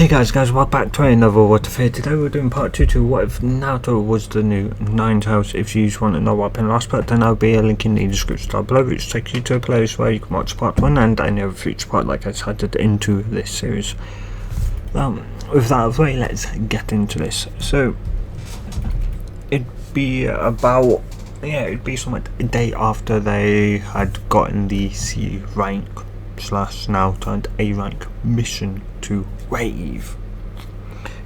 Hey guys, welcome back to another What If. Here today we're doing part 2 to What If Naruto was the new Nine Tails. If you want to know what happened last part, then there'll be a link in the description down below which takes you to a place where you can watch part 1 and any other future part like I started into this series. With that out of the way, let's get into this. So, it'd be somewhat a day after they had gotten the C rank / Naruto and A rank mission to Wave.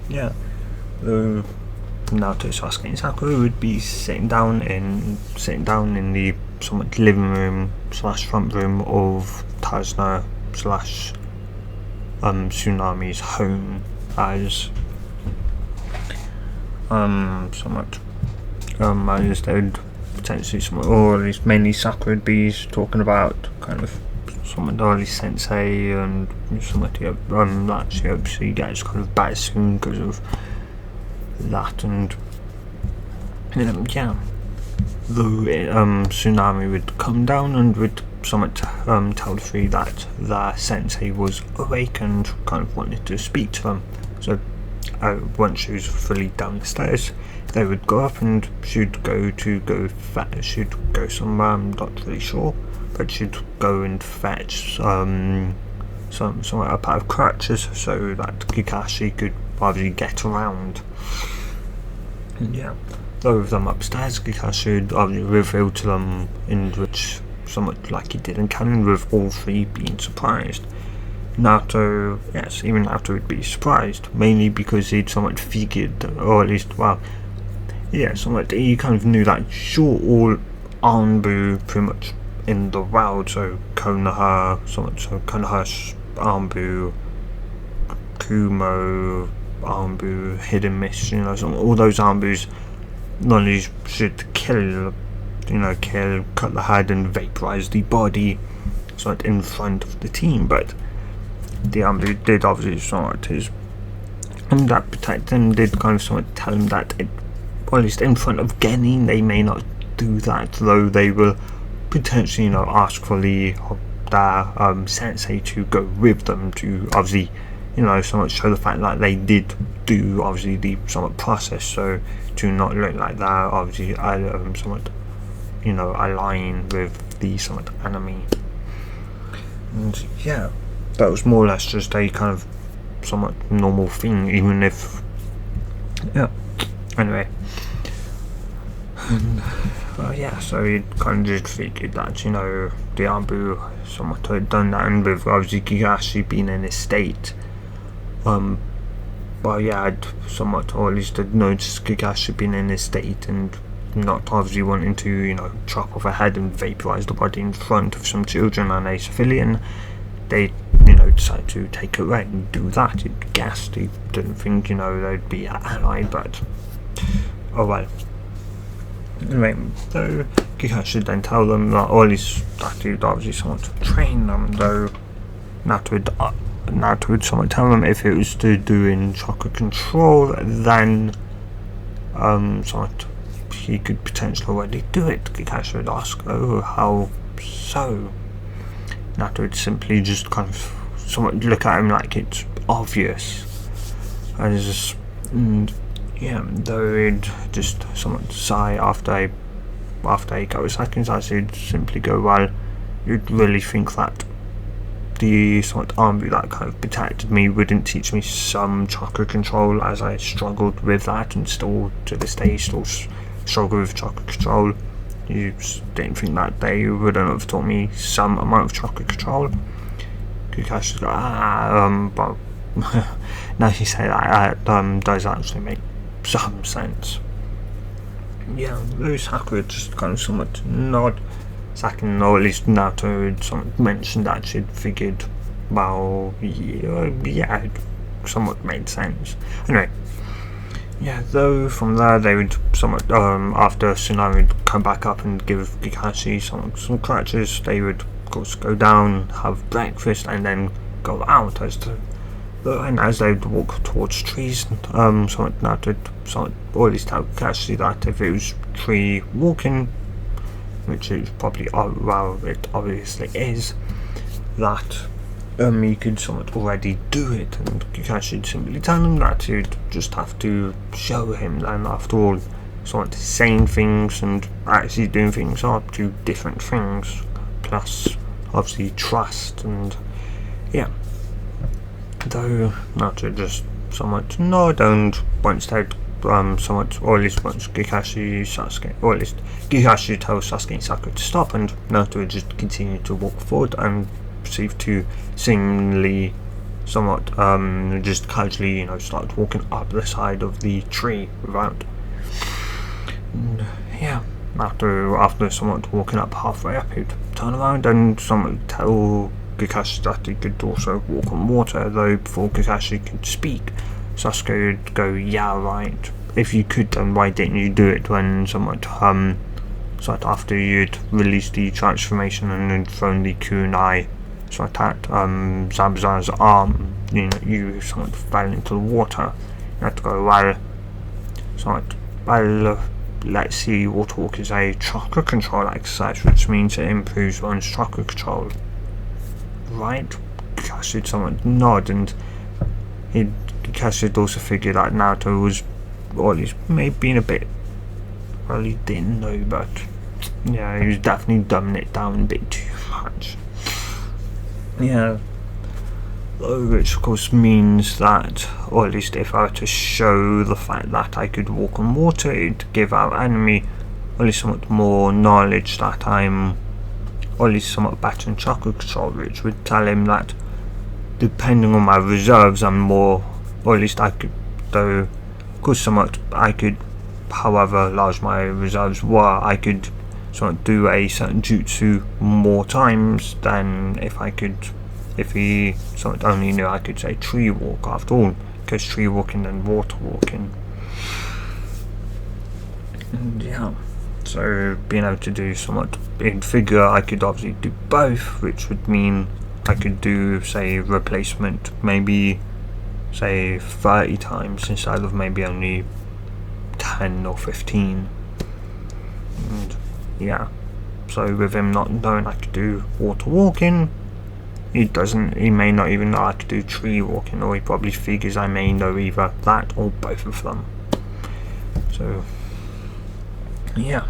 Yeah, Naruto, Sasuke and Sakura would be sitting down in the somewhat living room / front room of Tazna / Tsunami's home as as they would potentially or at least mainly Sakura would be talking about kind of someone early sensei and somebody that she hopes she gets kind of better soon because of that, and Tsunami would come down and would somewhat tell the three that their sensei was awake and kind of wanted to speak to them. So once she was fully down the stairs, they would go up and she'd go somewhere, I'm not really sure, but she'd go and fetch some a pair of crutches so that Kakashi could obviously get around. And yeah, though with them upstairs, Kakashi would obviously reveal to them, in which somewhat like he did in canon, with all three being surprised. Naruto, yes, even Naruto would be surprised, mainly because he'd somewhat figured, or at least, somewhat he kind of knew that sure, all Anbu pretty much in the world, so Konoha, Anbu, Kumo, Anbu, Hidden Mist, all those Anbus not only should kill, cut the head and vaporize the body in front of the team, but the Anbu did obviously and that protect them did kind of tell him that or at least in front of Genin they may not do that, though they will potentially ask for their sensei to go with them to obviously somewhat show the fact that they did do obviously the somewhat process, so to not look like they're obviously somewhat align with the somewhat enemy. And yeah, that was more or less just a kind of somewhat normal thing, even if anyway. And so he kind of just figured that the Anbu somewhat had done that, and with obviously Kakashi being in his state, I'd somewhat, or at least I'd noticed Kakashi being in his state and not obviously wanting to chop off a head and vaporize the body in front of some children and a civilian. They decided to take it away and do that. He guessed, he didn't think they'd be allied, but oh well. Anyway, so Kakashi should then tell them that, or at least that he'd obviously somewhat train them, though Naruto would somewhat tell them if it was to do in chakra control, then somewhat he could potentially already do it. Kakashi would ask, oh, how so? Naruto would simply just kind of somewhat look at him like it's obvious, though he'd just somewhat sigh after a couple of seconds, as he'd simply go, well, you'd really think that the somewhat Anbu that kind of protected me wouldn't teach me some chakra control, as I struggled with that and still to this day struggle with chakra control. You didn't think that they wouldn't have taught me some amount of chakra control? Kakashi's like, but now you say that, does actually make some sense. Yeah, Sakura just kind of somewhat nod. Sakura, or at least Naruto, would somewhat mention that she'd figured, it somewhat made sense. Anyway, though from there they would somewhat, after Tsunami would come back up and give Kakashi some crutches, they would of course go down, have breakfast, and then go out as they would walk towards trees. Somewhat Naruto would or at least tell Kakashi that if it was tree walking, which is probably, it obviously is, that he could somewhat already do it, and Kakashi would simply tell him that he'd just have to show him. And after all, somewhat saying things and actually doing things are two different things. Plus, obviously, trust, and yeah. Though Naruto just somewhat nod, and instead somewhat, or at least once Sasuke, or at least Kakashi tells Sasuke and Sakura to stop, and Naruto would just continue to walk forward and proceed to seemingly somewhat just casually, start walking up the side of the tree without. And, yeah, after somewhat walking up halfway up, he'd turn around and somewhat tell Kakashi that he could also walk on water, though before Kakashi could speak, Sasuke would go, "Yeah, right. If you could, then why didn't you do it when somewhat after you'd released the transformation and had thrown the kunai at Zabuza's arm, you somewhat fell into the water. You had to go, let's see, Water Walk is a chakra control exercise, which means it improves one's chakra control. Right?" Kakashi would somewhat nod, and Kakashi would also figure that Naruto was, or at least maybe being a bit, well, he didn't know, but yeah, he was definitely dumbing it down a bit too much. Yeah, which of course means that, or at least if I were to show the fact that I could walk on water, it'd give our enemy at least somewhat more knowledge that I'm, or at least somewhat better in chakra control, which would tell him that depending on my reserves I'm more, or at least I could, though of course somewhat I could, however large my reserves were, I could sort of do a certain jutsu more times than if he sort of only knew I could say tree walk, after all, because tree walking and water walking. And yeah, so being able to do somewhat in figure, I could obviously do both, which would mean I could do, say, replacement maybe, say, 30 times instead of maybe only 10 or 15. And yeah, so with him not knowing I could do water walking, he may not even know I could do tree walking, or he probably figures I may know either that or both of them. So yeah,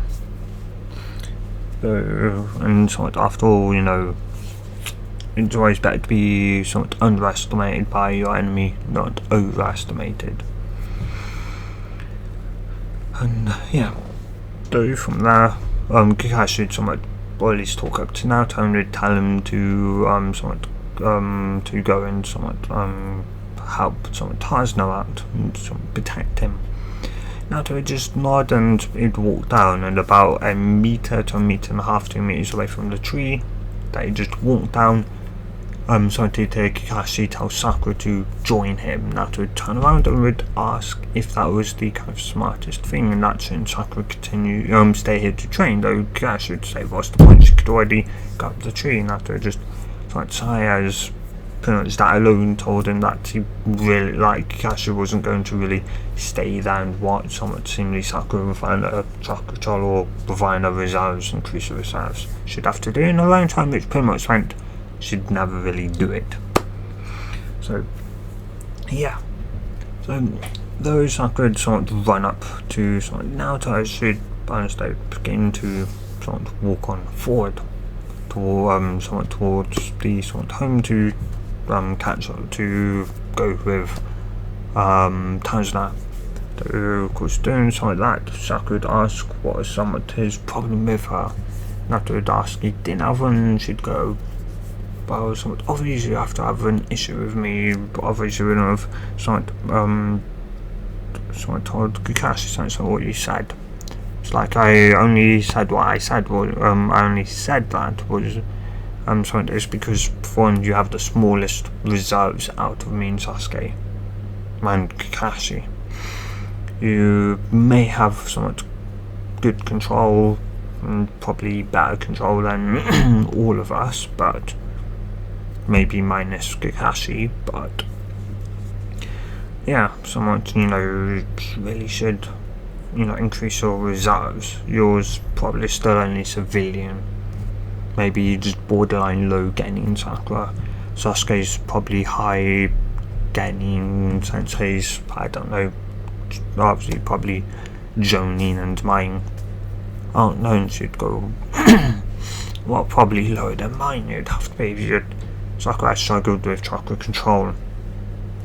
and somewhat after all, it's always better to be somewhat underestimated by your enemy, not overestimated. And yeah, so from there, Kakashi would somewhat, or at least talk up to Naruto and would tell him to to go and somewhat help somewhat Tazno out and somewhat protect him. Naruto would just nod and he'd walk down, and about a meter to a meter and a half, 2 meters away from the tree that he just walked down, so Kakashi tells Sakura to join him. Naruto would turn around and would ask if that was the kind of smartest thing, and that's when Sakura continue stay here to train, though Kakashi would say what's the point, she could already go up the tree. And Naruto would just sigh, as pretty much that alone told him that he really, Kakashi wasn't going to really stay there and watch somewhat seemingly Sakura refine her chakra control or refine her reserves, increase her reserves. She'd have to do in her own time, which pretty much meant she'd never really do it. So yeah, so those Sakura would somewhat run up to Naruto, she'd begin to somewhat walk on forward somewhat towards the home to catch up to go with Tazna. So of course doing something like that, Sakura would ask what was somewhat his problem with her. Naruto would ask he didn't have one, and she'd go, well, somewhat obviously you have to have an issue with me, but obviously we don't have someone told Kakashi something what you said. It's like I only said what I said, I only said that was something is because for one you have the smallest reserves out of me and Sasuke and Kakashi. You may have somewhat good control, and probably better control than all of us, but maybe minus Kakashi, but yeah, somewhat, really should, increase your reserves. Yours probably still only civilian, maybe just borderline low getting in Sakura, Sasuke's probably high getting Sensei's, I don't know, obviously probably Jonin and mine aren't known to go well, probably lower than mine. It'd have to be if Sakura struggled with chakra control,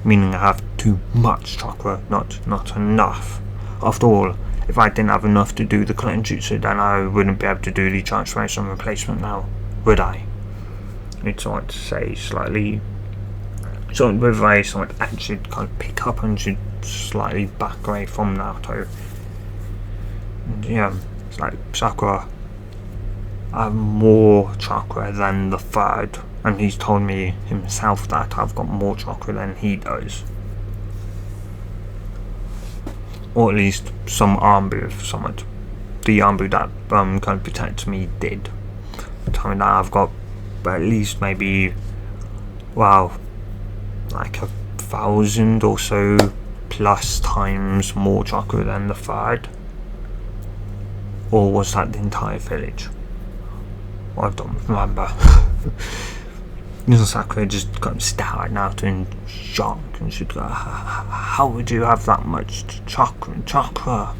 meaning I have too much chakra, not enough. After all, if I didn't have enough to do the clone jutsu, then I wouldn't be able to do the transformation replacement now, would I? It's hard to say slightly. So with I should kind of pick up and should slightly back away from Naruto. And yeah, it's like Sakura, I have more chakra than the third, and he's told me himself that I've got more chakra than he does. Or at least some Armbu, somewhat. The Armbu that kind of protects me did. Tell me that I've got at least maybe, well, like 1,000 or so plus times more chakra than the third. Or was that the entire village? Well, I don't remember. Sakura just kind of stared at Naruto in shock and she'd go, how would you have that much chakra?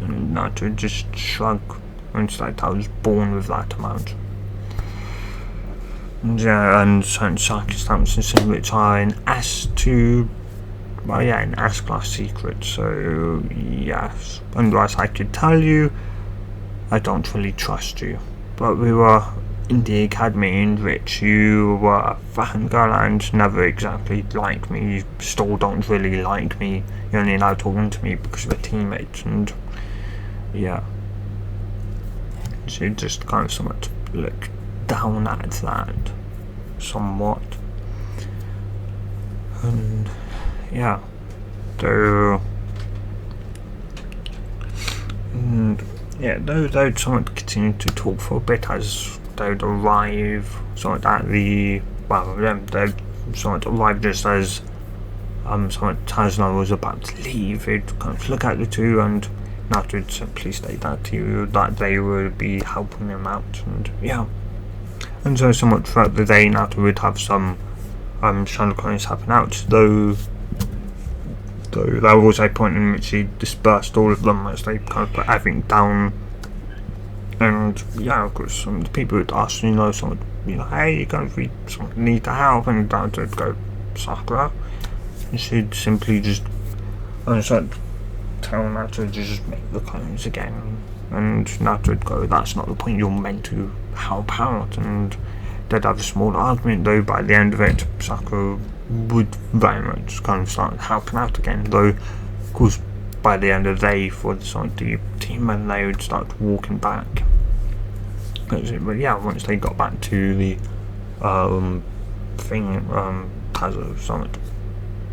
And Naruto just shrugged and it's like I was born with that amount. And yeah, and certain circumstances in which are an S to, well yeah, an S class secret, so yes, unless I could tell you, I don't really trust you. But we were in the academy in which you were a fangirl and never exactly liked me. You still don't really like me. You're only now talking to me because we're teammates, and yeah. So you just kind of somewhat look down at that, somewhat. And yeah, though. And yeah, though they'd somewhat continue to talk for a bit as they'd arrive somewhat at the, well, they'd somewhat arrive just as somewhat Tazna was about to leave. They'd kind of look at the two and Naruto would simply state that to you that they would be helping them out, and yeah. And so somewhat throughout the day Naruto would have some shadow clones happen out, though there was a point in which he dispersed all of them as they kind of put everything down. And yeah, of course, some of the people would ask, someone, hey, you kind of need to help, and Naruto would go, Sakura, and she'd simply just, tell Naruto to just make the clones again, and Naruto would go, that's not the point, you're meant to help out, and they'd have a small argument, though by the end of it, Sakura would very much kind of start helping out again, though, of course, by the end of the day, for the team, and they would start walking back. But yeah, once they got back to the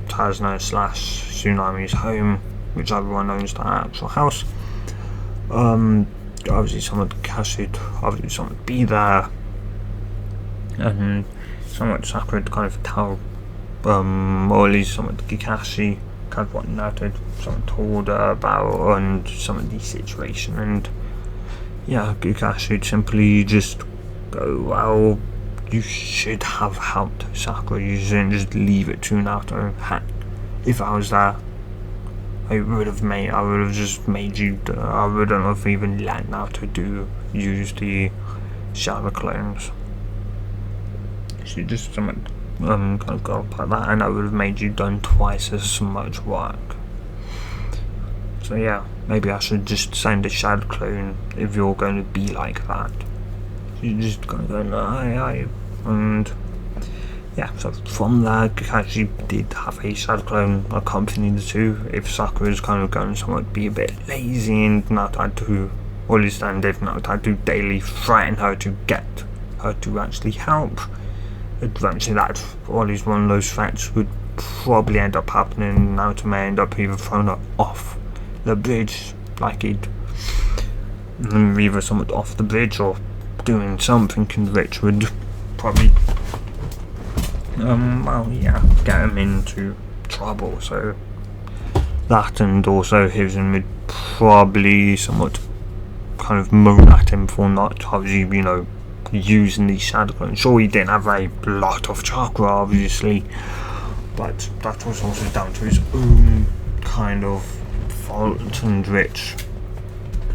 Tazna slash Tsunami's home, which everyone knows that actual house, obviously someone would be there, and someone Sakura would kind of tell, or at least someone Kakashi, kind of what Naruto someone told her about and some of the situation, and yeah, Kakashi would simply just go, well, you should have helped Sakura, you shouldn't just leave it to Naruto. Heck, if I was there, I would have just made you, I wouldn't have even let Naruto use the shadow clones. She just kind of go up like that, and I would have made you done twice as much work. So yeah, maybe I should just send a shadow clone if you're going to be like that. You're just going to go, aye, and yeah, so from there, Kakashi did have a shadow clone accompany the two. If Sakura's kind of going to somewhat be a bit lazy and not had to, or at least and if not had to daily threaten her to get her to actually help, eventually that, or at least one of those threats would probably end up happening, and Naruto may end up either throwing her off the bridge, like he'd either somewhat off the bridge or doing something which would probably get him into trouble. So that, and also Hiruzen would probably somewhat kind of moan at him for not obviously using these shadow clones. Sure, he didn't have a lot of chakra, obviously, but that was also down to his own kind of fault and which,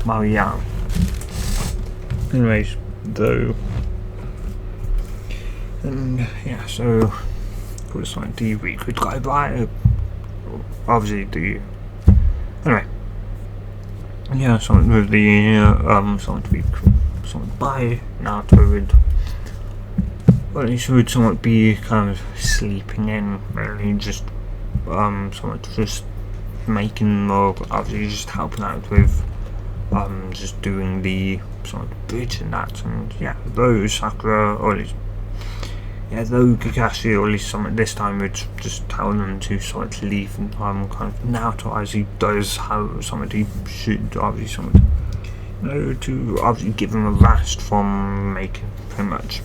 well, yeah. Anyways, though, and yeah, so it was like the week would go by. Obviously, anyway, yeah, something with the something by Naruto would, well, he would somewhat be kind of sleeping in, really, just somewhat just making, or obviously just helping out with just doing the sort of bridge and that, and yeah, though Sakura, or at least, yeah, though Kakashi, or at least some at this time, would just tell them to sort of leave kind of Naruto, as he does how somebody should obviously somebody, to obviously give him a rest from making pretty much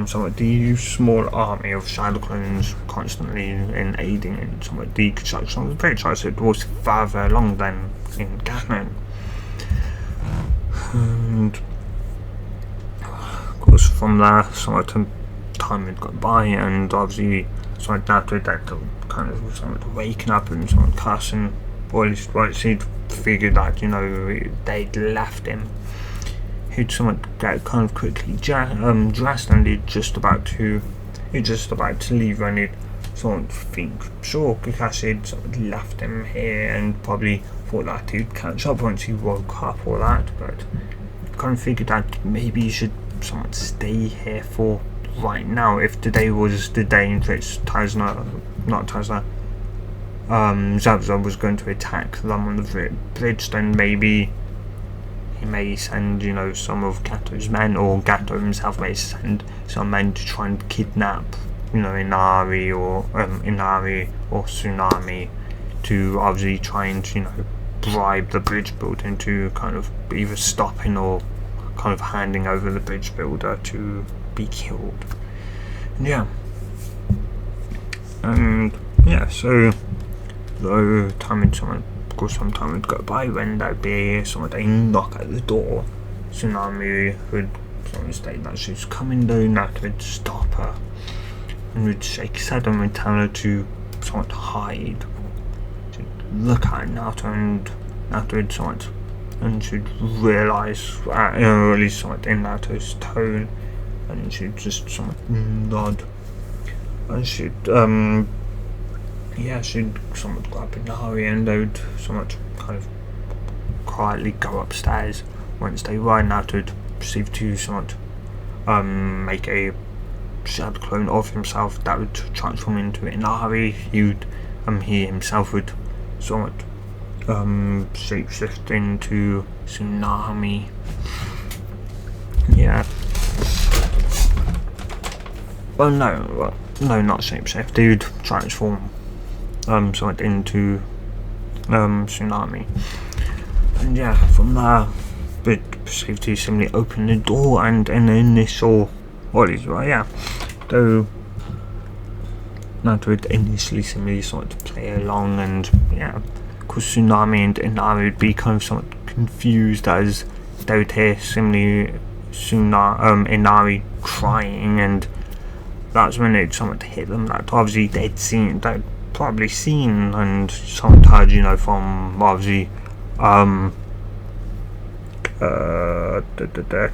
somewhat the small army of shadow clones constantly in aiding in somewhat the construction of the bridge, as it was farther along than in canon. And of course from there somewhat time had gone by, and obviously somewhat Naruto that kind of somewhat waking up and somewhat cussing, or at least once he'd figured that, they'd left him, he'd somewhat get kind of quickly dressed, and he'd just about to leave, and he'd sort of think, sure, Kakashi had sort of left him here and probably thought that he'd catch up once he woke up or that, but kind of figured that maybe he should somewhat stay here for right now. If today was the day in which Zabuza was going to attack them on the bridge, then maybe he may send, some of Gato's men, or Gato himself may send some men to try and kidnap, Inari or Tsunami, to obviously try and, bribe the bridge builder into kind of either stopping or kind of handing over the bridge builder to be killed. Yeah. And yeah, so though some time would go by when there'd be somewhat a knock at the door, Tsunami would state that she's coming, though Naruto would stop her and would shake his head and would tell her to somewhat hide. She'd look at Naruto, and Naruto would somewhat, and she'd realise, at least somewhat in Naruto's tone, and she'd just somewhat nod, and she'd somewhat grab Inari, and they would somewhat kind of quietly go upstairs. Once they were, Naruto would proceed to somewhat make a shadow clone of himself that would transform into Inari. He himself would somewhat shapeshift into Tsunami. Yeah. Well, no, not shapeshift. He would transform somewhat into Tsunami. And yeah, from there, we'd proceed to simply open the door, and an initial, though Naruto would initially simply sort of play along, and yeah, of course Tsunami and Inari would be kind of somewhat confused as they would hear simply Inari crying, and that's when it somewhat hit them that obviously they'd probably seen and somewhat heard, from obviously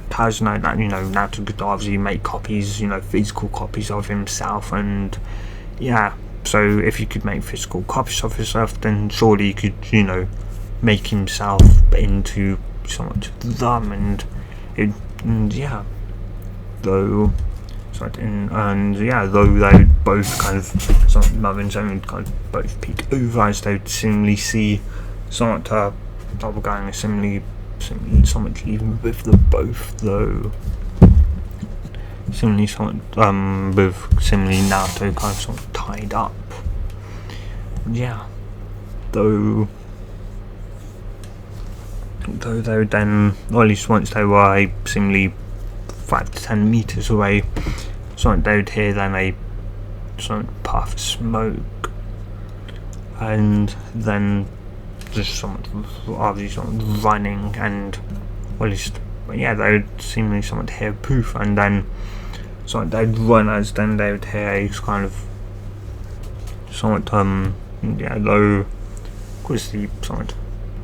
Kazuna, that Naruto could obviously make copies, physical copies of himself, and yeah, so if you could make physical copies of yourself, then surely you could, make himself into somewhat them, and yeah, though though they both kind of somewhat mother and son would kind of both peek over as they would seemingly see somewhat doppelganger seemingly somewhat even with the both, though seemingly somewhat with seemingly Naruto kind of somewhat tied up. Yeah, though they would then, or at least once they were seemingly 5 to 10 meters away, so they would hear then a sort of puff of smoke, and then just obviously running, and, or at least but yeah, they would seemingly somewhat hear poof, and then somewhat they'd run, as then they would hear a kind of somewhat low, of course the somewhat,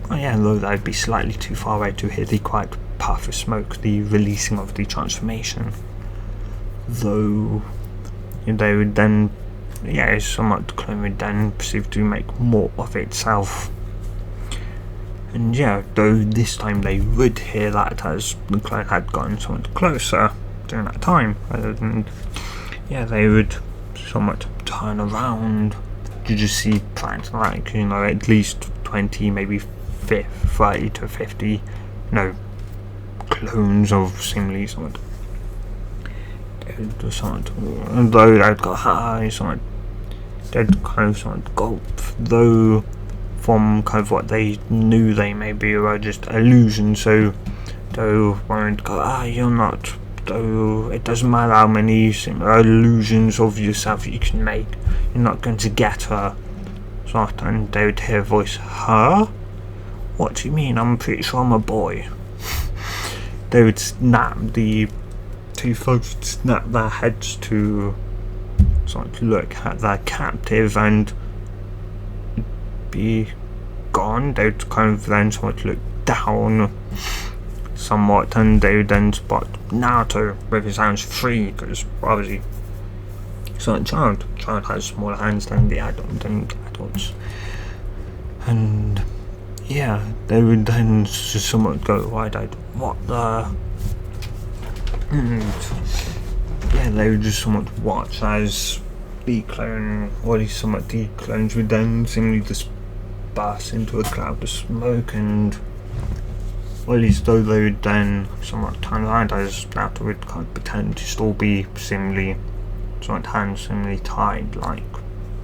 though they'd be slightly too far away to hear the quiet puff of smoke, the releasing of the transformation, though they would then, somewhat the clone would then proceed to make more of itself. And though this time they would hear that, as the clone had gotten somewhat closer during that time, and they would somewhat turn around to just see plants like, at least 20, maybe 30 to 50, clones of seemingly somewhat, and though they'd go high, somewhat, they'd kind of somewhat gulp, though from kind of what they knew they maybe were just illusions, so though one would go, you're not, though it doesn't matter how many illusions of yourself you can make, you're not going to get her. So and they would hear a voice, huh? What do you mean? I'm pretty sure I'm a boy. They would snap, the two folks would snap their heads to sort of look at their captive and be gone. They would kind of then sort of look down somewhat, and they would then spot Naruto with his hands free, because obviously so a child has smaller hands than the adults, and they would then just somewhat go wide-eyed, what the, and they would just somewhat watch as the clone, or at least somewhat the clones would then seemingly just burst into a cloud of smoke, and or at least though they would then somewhat turn around, as Naruto would kind of pretend to still be seemingly somewhat hands seemingly tied, like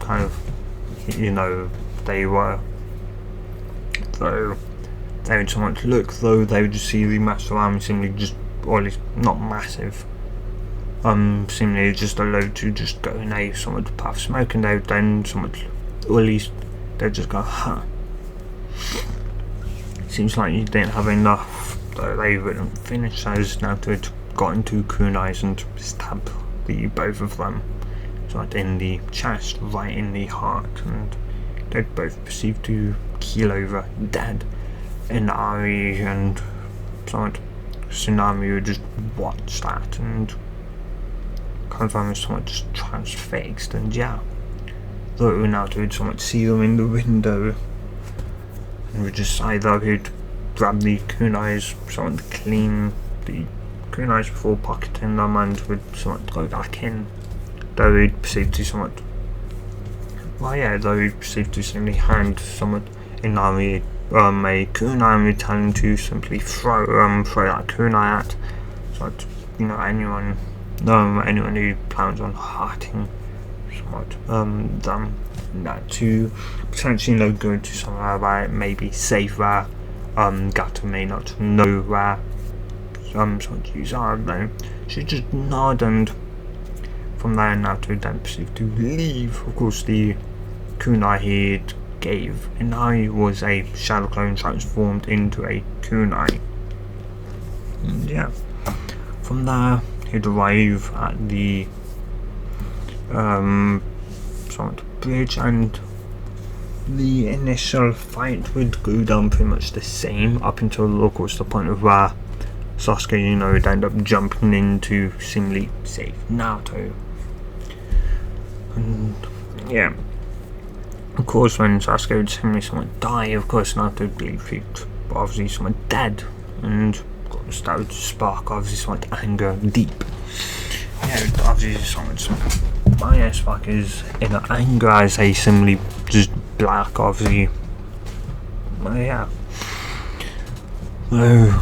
kind of they were, though they would somewhat look, though they would just see the massive arm seemingly just, or at least not massive, seemingly just allowed to just go in a somewhat puff of smoke, and they would then somewhat, or at least they'd just go, huh, seems like you didn't have enough, though they wouldn't finish, as Naruto had got into kunais and stabbed the both of them right in the chest, right in the heart, and they'd both proceed to keel over dead. And Ari and somewhat Tsunami would just watch that and confirm as somewhat just transfixed, and though Naruto would somewhat see them in the window, and would just either he'd grab the kunais, somewhat clean the kunais before pocketing them, and would somewhat go back in, though he'd proceed to somewhat, though he'd proceed to simply hand somewhat Inari a kunai, and would tell him to simply throw that kunai at somewhat, anyone who plans on hurting somewhat them, to potentially go to somewhere where it may be safe, where Gato may not know where somewhat use are, though she just nod, and from there Naruto then proceeded to leave. Of course, the kunai he gave Inari was a shadow clone transformed into a kunai, and from there he'd arrive at the somewhat bridge, and the initial fight would go down pretty much the same up until, of course, the point of where Sasuke, would end up jumping in to seemingly save Naruto. And of course, when Sasuke would seemingly somewhat die, of course Naruto would believe he'd obviously somewhat dead, and of course that would spark obviously somewhat anger deep. Obviously somewhat my spark is inner anger, as they seemingly just black, obviously. Though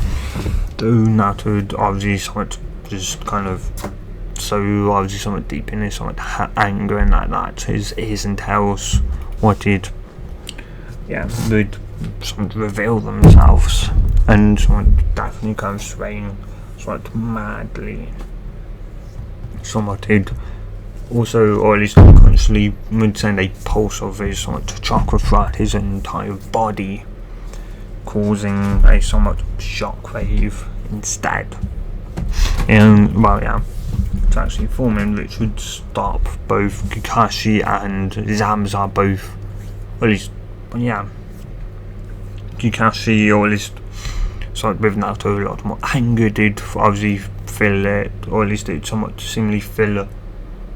Naruto would obviously somewhat just kind of so obviously somewhat deep in his somewhat anger and like that, his ears and tails what he'd would somewhat reveal themselves, and somewhat definitely kind of swaying somewhat madly. Somewhat he'd also, or at least unconsciously, would send a pulse of his somewhat chakra throughout his entire body, causing a somewhat shockwave instead. And, well, yeah, it's actually forming which would stop both Kakashi and Zamza both, or at least, yeah, Kakashi, or at least, so with Naruto, a lot more anger did obviously fill it, or at least it somewhat seemingly fill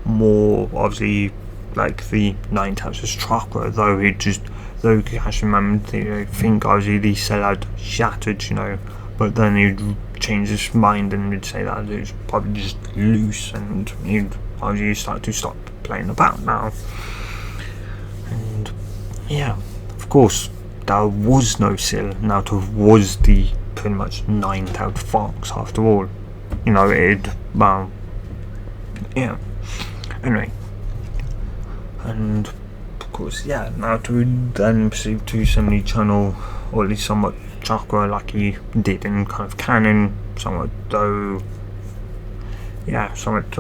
more, obviously, like the 9 Houses chakra, though Kakashi remembered, think obviously the cell had shattered, but then he'd change his mind and he'd say that it was probably just loose, and he'd obviously stop playing about now. And yeah, of course, there was no cell. Naruto was the pretty much 9th fox after all. Yeah. Anyway, and of course, yeah, Naruto would then proceed to similarly channel, or at least somewhat chakra like he did in kind of canon, somewhat though, yeah, somewhat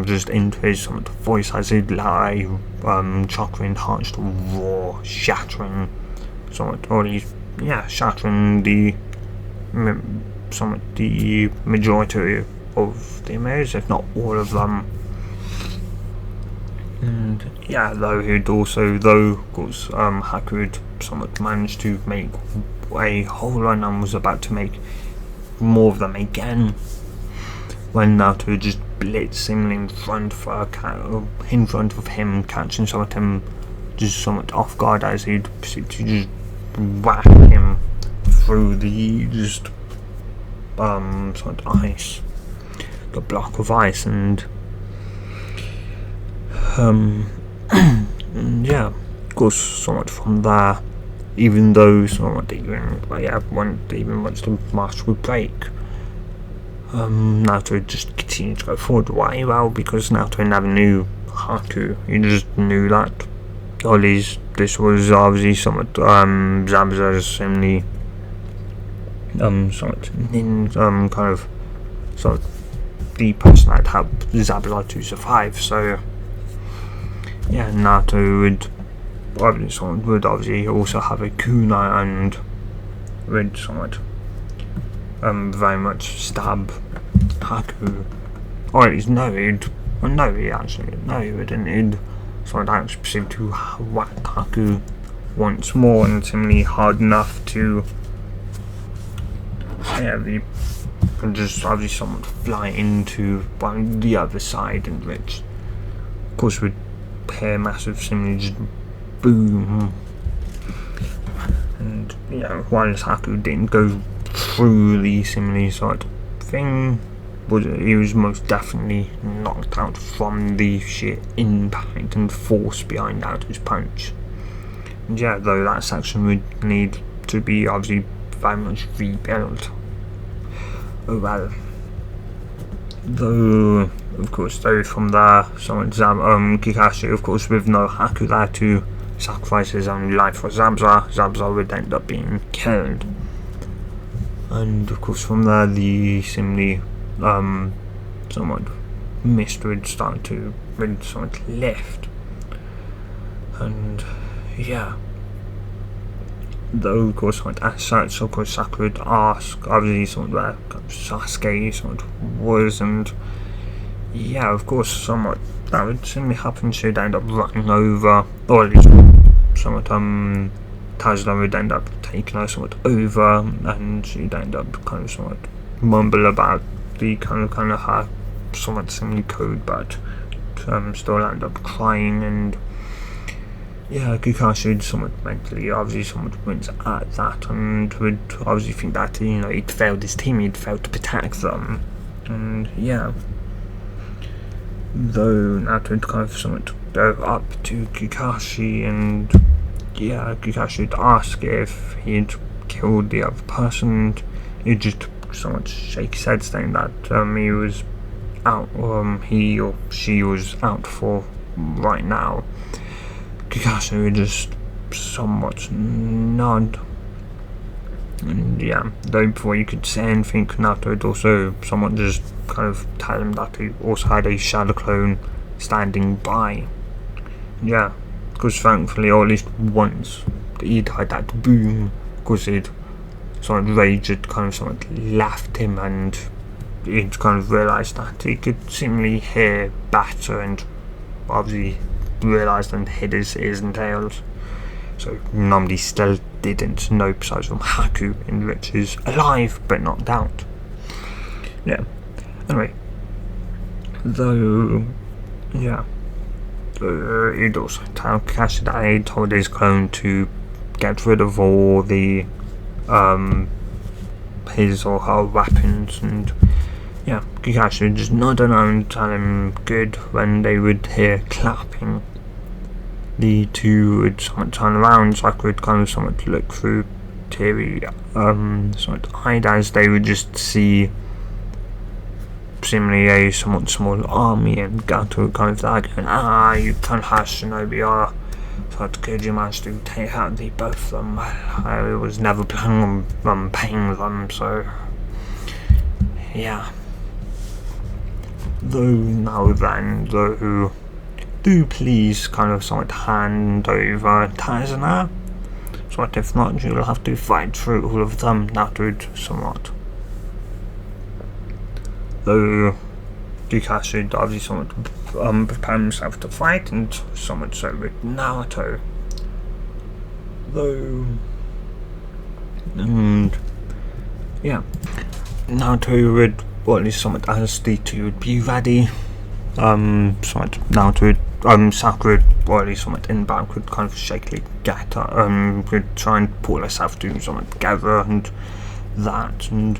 just into his somewhat voice as it like chakra enhanced raw, shattering, somewhat, or at least, yeah, shattering the somewhat the majority of the emergers, if not all of them. And yeah, though of course, Haku would somewhat managed to make a whole run and was about to make more of them again, when Naruto just blitzed seemingly in front of him, catching him just somewhat off guard as he'd proceed to just whack him through the just somewhat ice, the block of ice, and yeah, of course, somewhat from there, even though somewhat even once the match would break, Naruto just continued to go forward. Why? Well, because Naruto never knew Haku. He just knew that, or at least this was obviously somewhat Zabuza's similarly somewhat kind of sort of the person that helped Zabuza to survive. So yeah, Naruto would obviously also have a kunai and would somewhat very much stab Haku, or at least he wouldn't. He'd somewhat actually proceed to whack Haku once more, and seemingly hard enough to just obviously somewhat fly into the other side, and which of course would hear massive seemingly just boom. And while Haku didn't go through the seemingly sort of thing, he was most definitely knocked out from the sheer impact and force behind Naruto's punch. And yeah, though that section would need to be obviously very much rebuilt. Oh well. Though, of course, from there, Kakashi, of course, with no Haku there to sacrifice his own life for Zabuza would end up being killed. And of course, from there, the seemingly somewhat mist would start to somewhat lift. And yeah, though of course, as such, of course, Sakura would ask, obviously, somewhat where Sasuke somewhat was, and yeah, of course, somewhat that would seemingly happen. She'd end up running over, or at least somewhat Tajla would end up taking her somewhat over, and she'd end up kind of somewhat mumble about the kind of her somewhat similar code, but still end up crying. And yeah, Kakashi would somewhat mentally obviously somewhat wins at that, and would obviously think that he'd failed his team, he'd failed to protect them. And yeah, though Naruto would kind of somewhat go up to Kakashi, and yeah, Kakashi would ask if he'd killed the other person. He'd just somewhat shake his head, saying that he was out, he or she was out for right now. Kakashi would just somewhat nod, and yeah, though before you could say anything, Naruto would also somewhat just kind of tell him that he also had a shadow clone standing by. Yeah, because thankfully, or at least once, he'd had that boom, because he'd sort of rage had kind of somewhat left him, and he'd kind of realised that he could seemingly hear better, and obviously realised and hid his ears and tails. So nobody still didn't know besides from Haku, in which is alive but not out. Yeah. Anyway, though, yeah. He'd also tell Kakashi that he told his clone to get rid of all the his or her weapons, and yeah, Kakashi would just nod along and tell him good. When they would hear clapping, the two would somewhat turn around. Sakura would kind of somewhat look through teary somewhat eyed as they would just see seemingly a somewhat small army, and Gato kind of there going, you can't have Shinobi, thought could you manage to take out the both of them? I was never planning on paying them, so yeah. Though now then, though, do please kind of somewhat hand over Tazuna. So if not, you'll have to fight through all of them. That would somewhat. Though Kakashi would obviously somewhat prepare himself to fight, and somewhat so with Naruto. Though, and yeah, Naruto would, or at least somewhat as the two would be ready. Somewhat Naruto would, Sakura would, or at least somewhat in back would kind of shakily get would try and pull herself to somewhat together, and that, and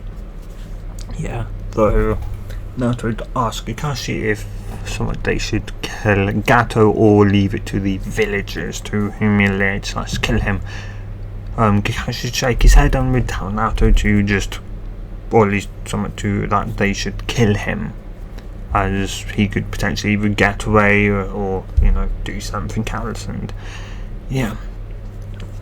yeah, though Naruto would ask Kakashi if somewhat they should kill Gato or leave it to the villagers to humiliate / kill him. Kakashi would shake his head and would tell Naruto to just, or at least somewhat to that they should kill him, as he could potentially either get away or you know, do something else. And yeah,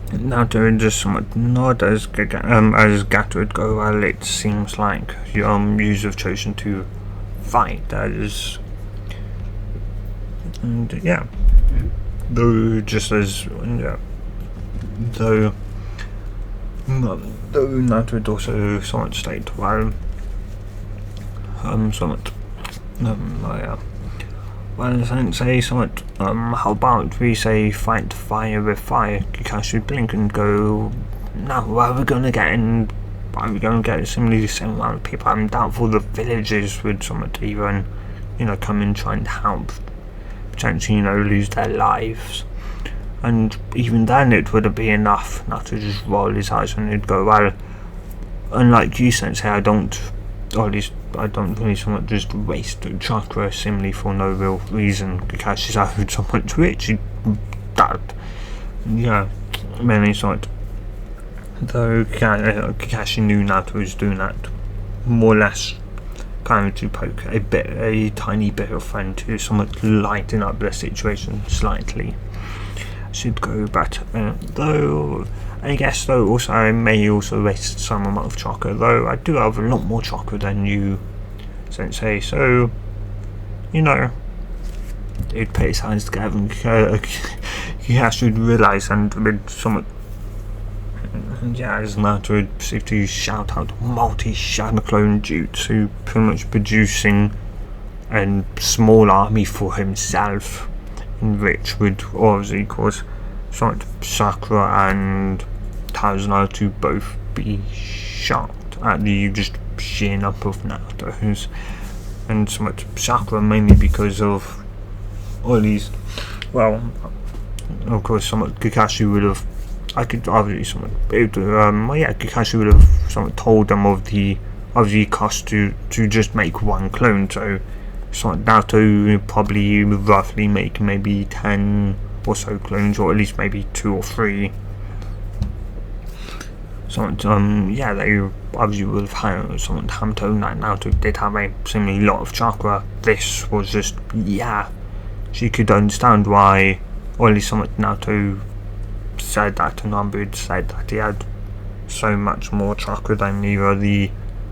Naruto would just somewhat nod as Gato would go, well, it seems like you have chosen to fight, as, and yeah, though just as, yeah, though Naruto would also somewhat state, well, somewhat, yeah, well, since say somewhat, how about we say fight fire with fire? Kakashi would blink and go, now, where are we going to get in? Are we going to get similarly the same amount of people? I'm doubtful the villagers would somewhat even, you know, come and try and help, potentially, you know, lose their lives. And even then it wouldn't be enough not to just roll his eyes and he'd go, well, unlike you, Sensei, I don't, or at least I don't really somewhat just waste chakra similarly for no real reason. Kakashi's out somewhat rich, that, yeah, mainly somewhat. Though Kakashi knew Naruto was doing that more or less kind of to poke a tiny bit of fun to somewhat lighten up the situation slightly. Should go better, though I guess though also I may also waste some amount of chakra, though I do have a lot more chakra than you, Sensei, so you know, he'd put his hands together and Kakashi would realise and with somewhat. And yeah, as Naruto would proceed to shout out multi-shadow clone jutsu, pretty much producing a small army for himself, in which would obviously cause Sakura and Tazuna to both be shocked at the just sheer number of Naruto's, and somewhat Sakura mainly because of, or at least, well, of course, somewhat Kakashi would have. I could obviously somewhat, well, yeah, Kakashi would have somewhat told them of the cost to just make one clone. So Naruto would probably roughly make maybe 10 or so clones, or at least maybe 2 or 3. So yeah, they obviously would have had someone Hamto. Naruto did have a seemingly lot of chakra. This was just, yeah, she could understand why, or at least somewhat Naruto said that, and Nambu said that he had so much more chakra than either the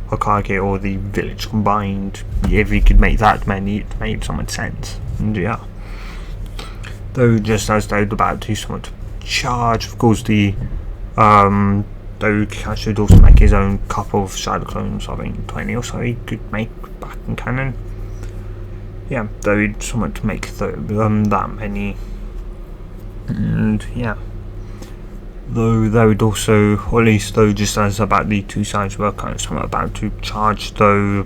Hokage or the village combined. If he could make that many, it made somewhat sense. And yeah, though just as they were about to somewhat charge, of course the though Kakashi would also make his own couple of shadow clones, I think 20 or so he could make back in canon. Yeah, though he'd somewhat make that many. And yeah, though they would also, or at least though just as about the two sides were kind of somewhat about to charge, though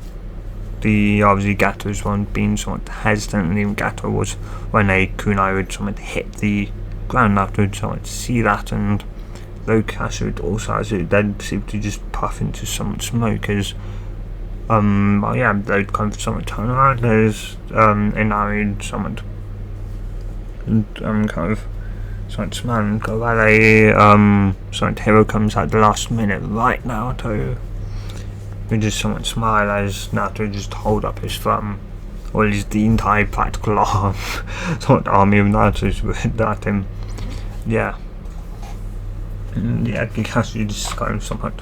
the obviously Gato's one being somewhat hesitant, and even Gato was when a kunai would somewhat hit the ground afterwards, somewhat see that, and though Kakashi would also, as it then seemed to just puff into some smoke as well, yeah, they'd kind of somewhat turn around as Inari somewhat and kind of somewhat smile and go, well, somewhat hero comes at the last minute right now to we just somewhat smile as Naruto just hold up his thumb, or at least the entire practical arm somewhat army of Naruto's with at him. Yeah. And yeah, Kakashi just kind of somewhat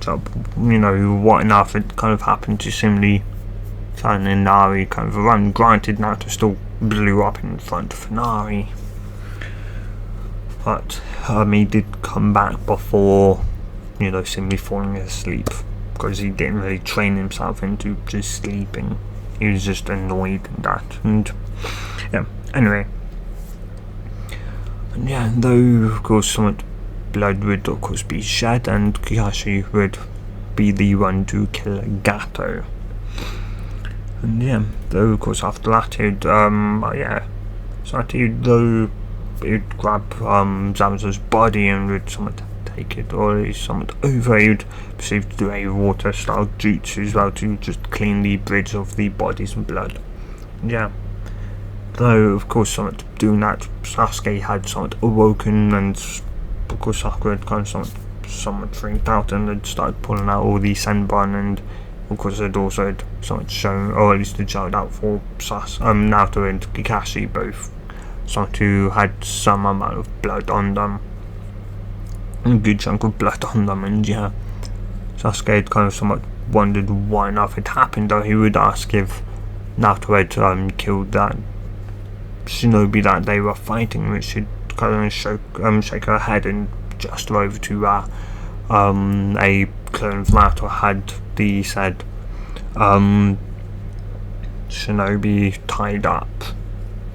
up, you know, what enough had kind of happened to similarly turn Inari kind of run. Granted, Naruto still blew up in front of Inari, but he did come back before, you know, simply falling asleep, because he didn't really train himself into just sleeping. He was just annoyed at that. And yeah, anyway, and yeah, though of course somewhat blood would of course be shed, and Kakashi would be the one to kill Gato. And yeah, though of course after that he'd yeah, so he'd grab Zabuza's body and would somewhat take it, or at least somewhat over. He would proceed to do a water style jutsu as well to just clean the bridge of the bodies and blood. And yeah, though of course somewhat doing that, Sasuke had somewhat awoken, and of course Sakura had kind of somewhat freaked out and had started pulling out all the senbon, and of course had also somewhat shown, or at least had showed out for Naruto and Kakashi both started to had some amount of blood on them, a good chunk of blood on them. And yeah, Sasuke had kind of somewhat wondered why enough had happened, though he would ask if Naruto had killed that shinobi that they were fighting, which should kind of shake her head and just over to a clone of Naruto had the said shinobi tied up,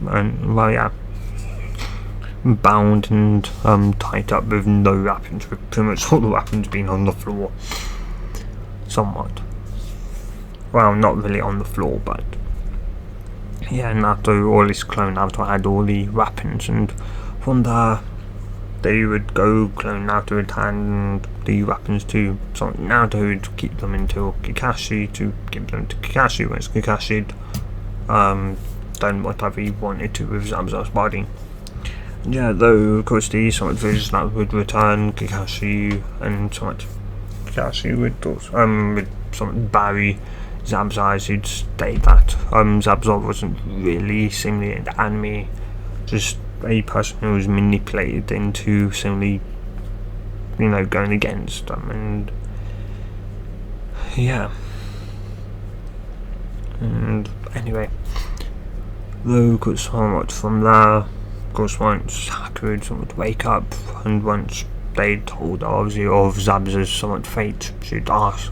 and well, yeah, bound and tied up with no weapons, with pretty much all the weapons being on the floor. Somewhat, well, not really on the floor, but yeah, Naruto, or at least clone Naruto, had all the weapons, and from there they would go clone Naruto would hand the weapons to Naruto would keep them until Kakashi to give them to Kakashi once Kakashi had done whatever he wanted to with Zabuza's body. Yeah, though of course the somewhat visions that would return Kakashi, and somewhat Kakashi would also would somewhat bury Zabuza, as he'd state that Zabuza wasn't really seemingly an enemy, just a person who was manipulated into simply, you know, going against them. And yeah, and anyway, though of course somewhat from there, of course once Sakura would somewhat wake up, and once they told obviously of Zabuza's somewhat fate, she'd ask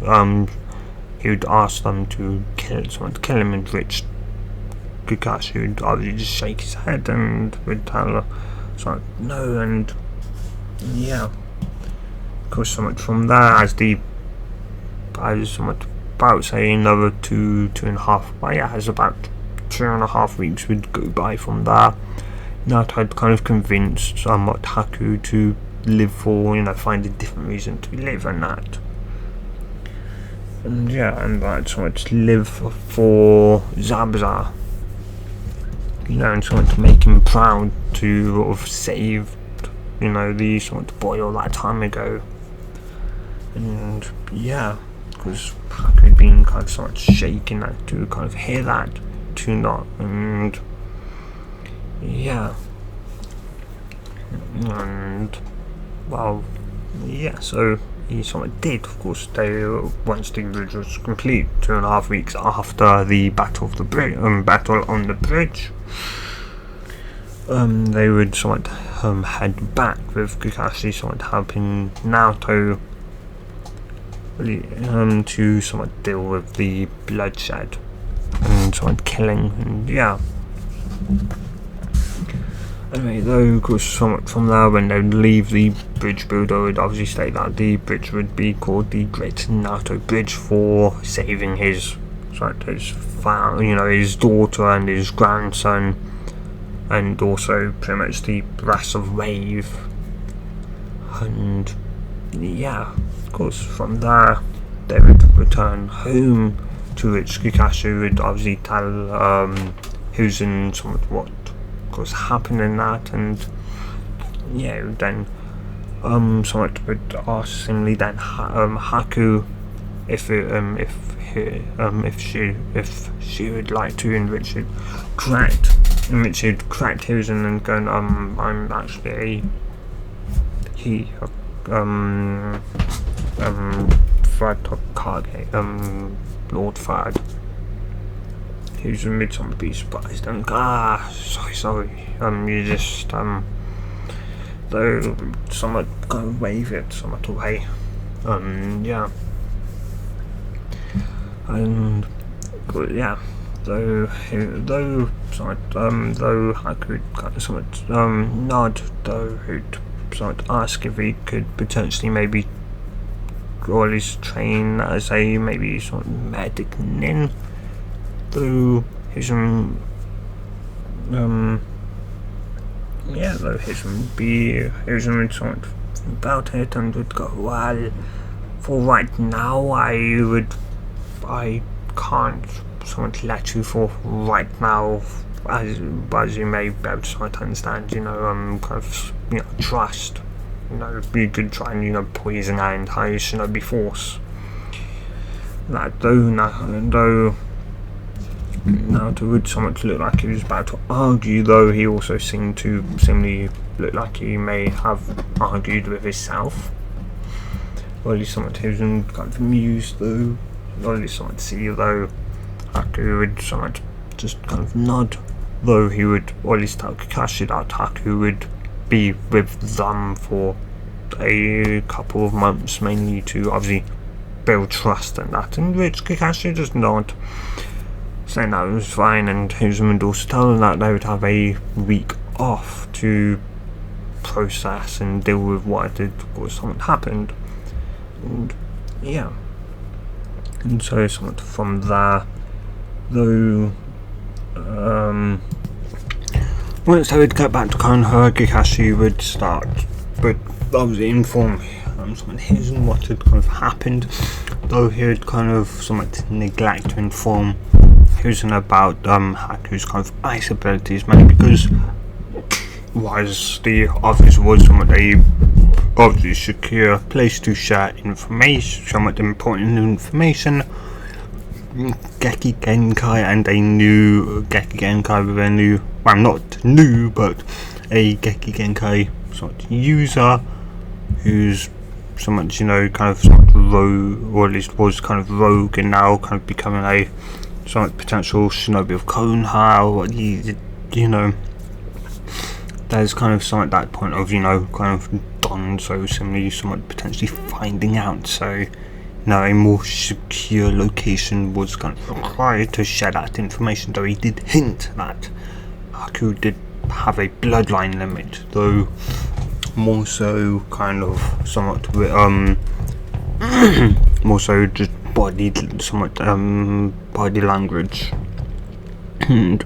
he would ask them to kill him, in which Kakashi would obviously just shake his head and would tell her no. And yeah, of course somewhat from there, as somewhat about say another two and a half, well yeah, as about 2.5 weeks would go by from there. Naruto had kind of convinced Haku to live for, you know, find a different reason to live, and that. And yeah, and that so much live for Zabuza, you know, and something to make him proud to have saved, you know, the somewhat boy all that time ago. And yeah, because Haku had been kind of somewhat shaken to kind of hear that to not, and yeah, and well, yeah, so he somewhat did. Of course, once the bridge was complete, 2.5 weeks after the battle of the bridge, battle on the bridge, they would somewhat head back with Kakashi somewhat helping Naruto to somewhat deal with the bloodshed and somewhat killing, and yeah. Anyway, though, of course, somewhat from there, when they would leave the bridge builder, would obviously state that the bridge would be called the Great Naruto Bridge for saving his daughter and his grandson, and also pretty much the rest of Wave. And yeah, of course, from there they would return home, to which Kakashi would obviously tell Hiruzen somewhat what was happening that, and yeah, then somewhat would ask similarly then Haku if she would like to, in which she'd correct Hiruzen and going, I'm actually Fred Tokage, Lord Fred. Who's made someone be surprised and sorry, you just though somewhat kind of wave it somewhat away, yeah, and but yeah, though Haku would kind of somewhat nod, though he'd somewhat ask if he could potentially maybe or at least train as a maybe sort of medic nin. Though Hiruzen would sort of about it and would go, well, for right now I can't somewhat let you for right now, as you may be able to sort of understand, kind of, trust. You could try and, poison our entire shinobi force. That though Naruto would somewhat look like he was about to argue, though he also seemed to similarly look like he may have argued with himself. Or at least somewhat he was kind of amused, though. Or at least somewhat see, though Haku would somewhat just kind of nod, though he would, or at least tell Kakashi that Haku would be with them for a couple of months, mainly to obviously build trust and that, in which Kakashi just nod, saying that it was fine, and Hiruzen would also tell them that they would have a week off to process and deal with what something happened, and yeah, and so somewhat from there, though, once they would get back to Konoha, Kakashi would start, but obviously inform someone Hiruzen what had kind of happened, though he would kind of somewhat neglect to inform Hiruzen about Haku's kind of ice abilities, mainly because the office was somewhat a obviously secure place to share information, somewhat important information. Geki Genkai and a new Geki Genkai with a new, well, not new, but a Geki Genkai sort of user who's somewhat, kind of somewhat rogue, or at least was kind of rogue, and now kind of becoming a somewhat potential shinobi of Konoha. There's kind of somewhat that point of, kind of Don, so similarly somewhat potentially finding out, so a more secure location was kind of required to share that information, though he did hint that Haku did have a bloodline limit, though more so kind of somewhat more so just body language, and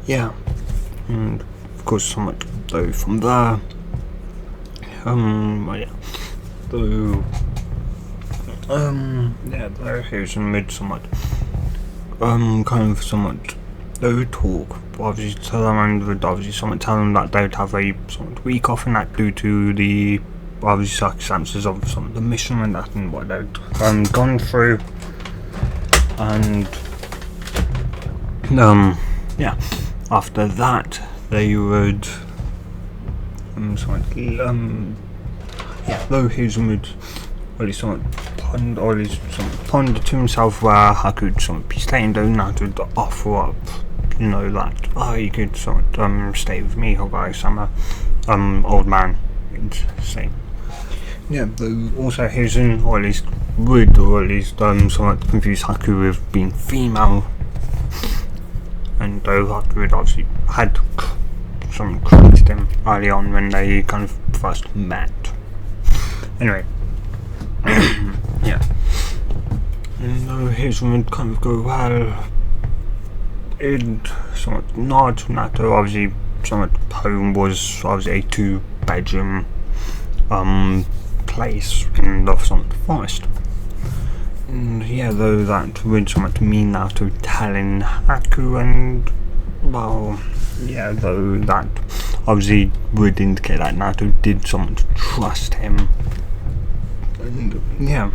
yeah, and of course somewhat though from there, though Hiruzen would somewhat kind of somewhat though talk obviously to them, and would obviously somewhat tell them that they would have a somewhat week off, and that due to the obviously circumstances of some of the mission and that, and what they'd gone through, and after that they would though Hiruzen would at least somewhat ponder to himself where Haku would somewhat be staying, though Naruto would offer up, that you could somewhat stay with me, Hogai-sama, old man, would say. yeah, though also Hizen, or at least would, or at least somewhat confuse Haku with being female. And though Haku had obviously had someone credited him early on when they kind of first met. Anyway, yeah. And though Hizen would kind of go, well, in somewhat not Naruto, obviously somewhat home was obviously a 2-bedroom place in the somewhat forest. And yeah, though that would somewhat mean Naruto telling Haku, and well, yeah, though that obviously would indicate that Naruto did somewhat trust him. And yeah,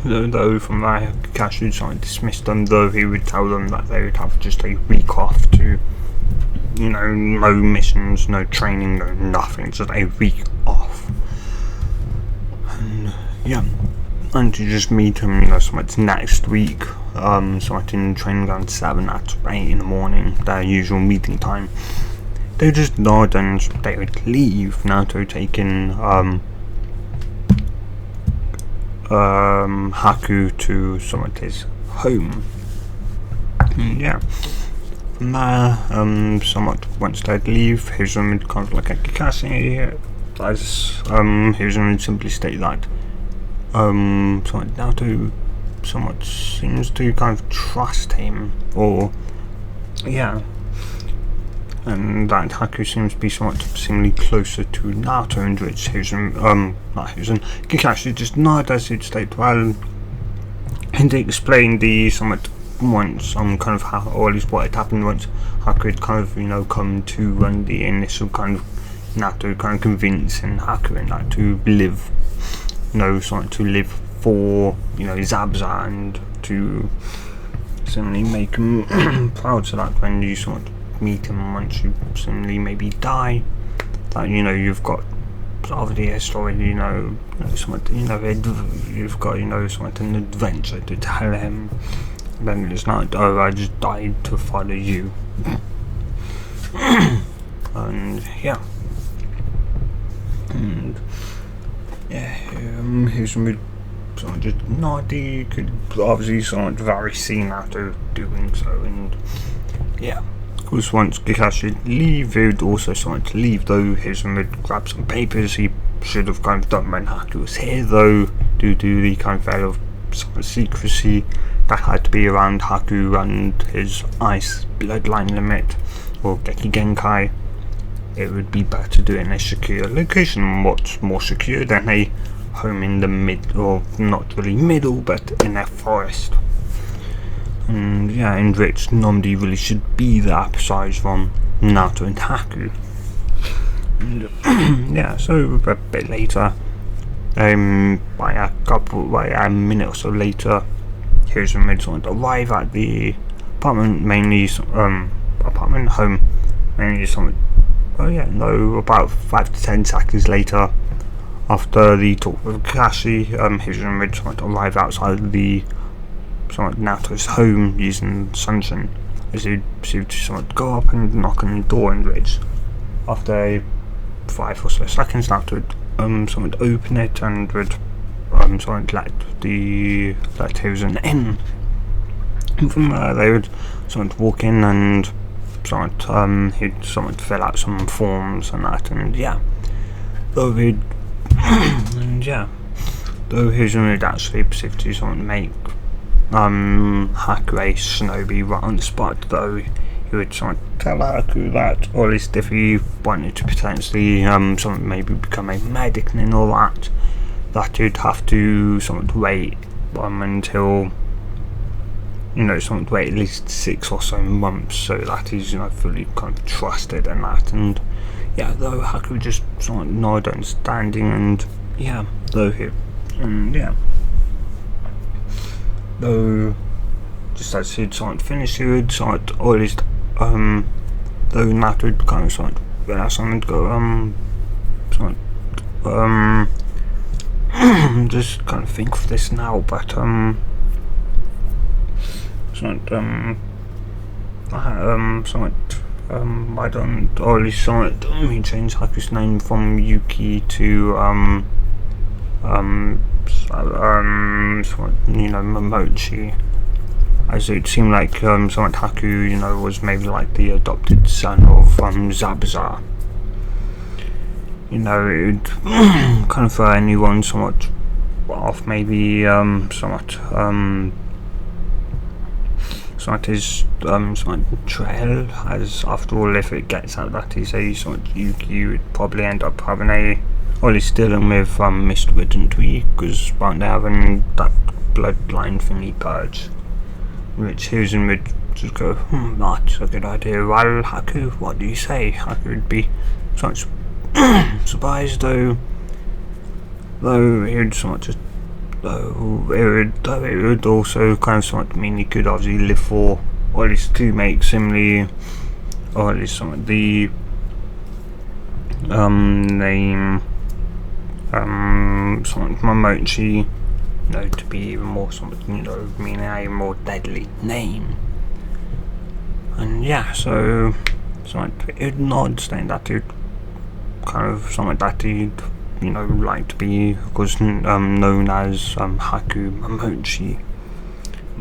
though from there Kakashi would somewhat dismiss them, though he would tell them that they would have just a week off to, you know, no missions, no training, no nothing, just a week off. And yeah, and to just meet him, you know, somewhat next week, somewhat in training ground 7 at 8 in the morning, their usual meeting time. They would just nod and they would leave, Naruto taking Haku to somewhat his home. And yeah, from there, somewhat once they'd leave, Hizen would kind of like a Kakashi, as Hizen would simply state that somewhat Naruto somewhat seems to kind of trust him, or yeah, and that Haku seems to be somewhat seemingly closer to Naruto, and which Kakashi just nodded as he'd state, well, and he explained the somewhat once kind of how, or at least what had happened once Haku had kind of, you know, come to, and the initial kind of Naruto kind of convincing Haku and that to live, you know, somewhat to live for, you know, Zabuza, and to suddenly make him proud, so that when you sort of meet him once you suddenly maybe die, that, you know, you've got obviously a story, you know somewhat, you know, you've got, you know, somewhat an adventure to tell him. Then it's not, oh, I just died to follow you. And yeah, and yeah, here's some someone just naughty, could obviously someone very seen after doing so, and yeah. Of course, once Kakashi leave, he would also someone to leave, though Hizen would grab some papers he should have kind of done when Haku was here, though, due to the kind of veil of some secrecy that had to be around Haku and his ice bloodline limit, or Geki Genkai. It would be better to do it in a secure location. What's more secure than a home in the mid, or not really middle, but in a forest? And yeah, in which nobody really should be there besides from Naruto and Haku. And yeah, so a bit later, by a minute or so later, Hizen would sort of arrive at the apartment, home, mainly something. Oh yeah, no, about 5 to 10 seconds later, after the talk with Kakashi, Hizen would sort of arrive outside the Naruto's home using Sunshine, as he'd proceed to somewhat go up and knock on the door, in which after 5 or so seconds Naruto would somewhat open it and would somewhat let Hizen in. And from there they would somewhat walk in and he'd somewhat fill out some forms and that, and yeah, though he'd and yeah, though Hizen would actually proceed to somewhat make Haku a shinobi right on the spot, though he would tell Haku that, or at least if he wanted to potentially maybe become a medic and all that, that he'd have to wait until, you know, wait at least 6 or so months, so that he's, you know, fully kind of trusted and that. And yeah, though Haku just nod understanding, and yeah, though just as he'd finished, he would or at least though Naruto would kind of realize something to go just kind of think of this now, but I don't, or at least he changed Haku's name from Yuki to Momochi, as it seemed like somewhat Haku, was maybe like the adopted son of Zabuza. It would kind of throw anyone somewhat off, maybe somewhat his somewhat trail, as after all, if it gets out that he's a somewhat Yuki, would probably end up having or he's dealing with Mr. Wittentree, because aren't they having that bloodline thingy purge, which Hiruzen would just go, that's a good idea. Well, Haku, what do you say? Haku would be somewhat surprised, though he would somewhat just it would also kind of somewhat mean he could obviously live for, or at least to make similarly, or at least somewhat the name somewhat Momochi, to be even more somewhat, meaning a more deadly name. And yeah, so it would not saying that it kind of something that he'd like to be, of course, known as Haku Momochi.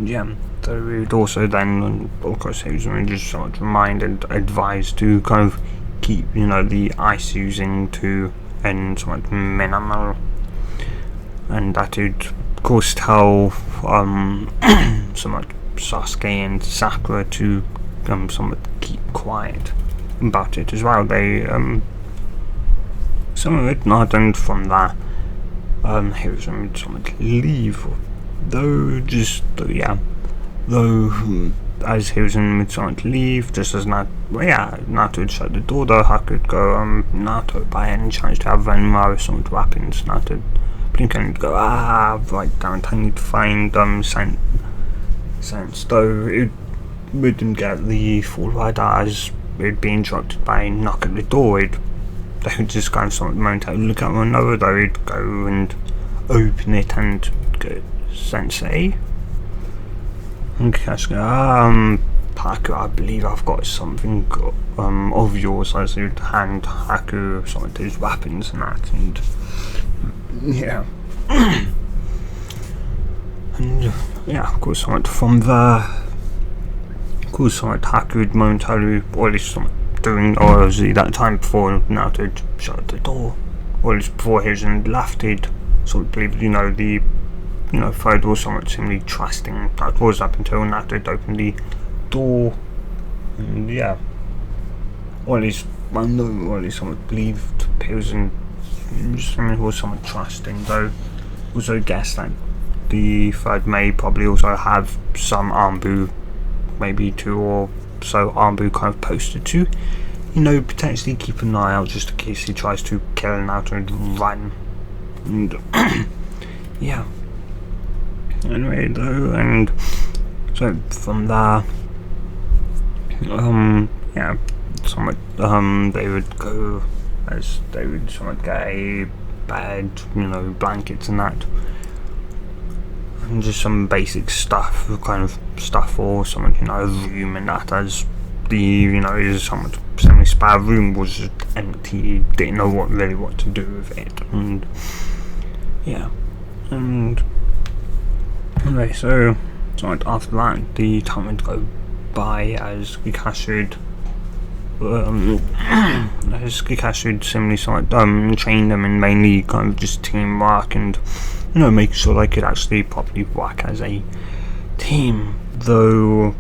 Yeah, so we would also then, of course, he was just sort of reminded, advised to kind of keep, the ice using to end somewhat minimal, and that would, of course, tell somewhat Sasuke and Sakura to somewhat keep quiet about it as well. They some of it not, and from that Hiruzen would somewhat leave, though as Hiruzen would somewhat leave, just as Naruto would shut the door, though Haku would go, Naruto, by any chance to have Venmar or somewhat weapons? Naruto would blink and go, right, down, I need to find sense, though it wouldn't get the full right as it would be interrupted by a knock at the door. They would just kind of somewhat momentarily look at one another, though he'd go and open it and go, Sensei? And Kakashi go, Haku, I believe I've got something of yours, as he'd hand Haku some of his weapons and that, and yeah. And yeah, of course, from there, of course, Haku would momentarily, or at least doing, or was it that time before Naruto shut the door, or at least before Hiruzen left, he'd sort of believe, the third was somewhat similarly trusting. That was up until Naruto opened the door, and yeah, or at least somewhat believed Hiruzen was somewhat trusting, though also guessed that the third may probably also have some Anbu, maybe 2 or so Anbu kind of posted to, potentially keep an eye out just in case he tries to kill Naruto and run. And yeah. Anyway, though, and so from there, somewhat, they would go, as they would somewhat get a bed, blankets and that, and just some basic stuff, for someone, a room and that, as the, is somewhat semi-spare room was just empty, didn't know what to do with it, and yeah, and anyway, so after that, the time would go by as Kakashi would similarly train them in mainly kind of just teamwork and make sure they could actually properly work as a team, though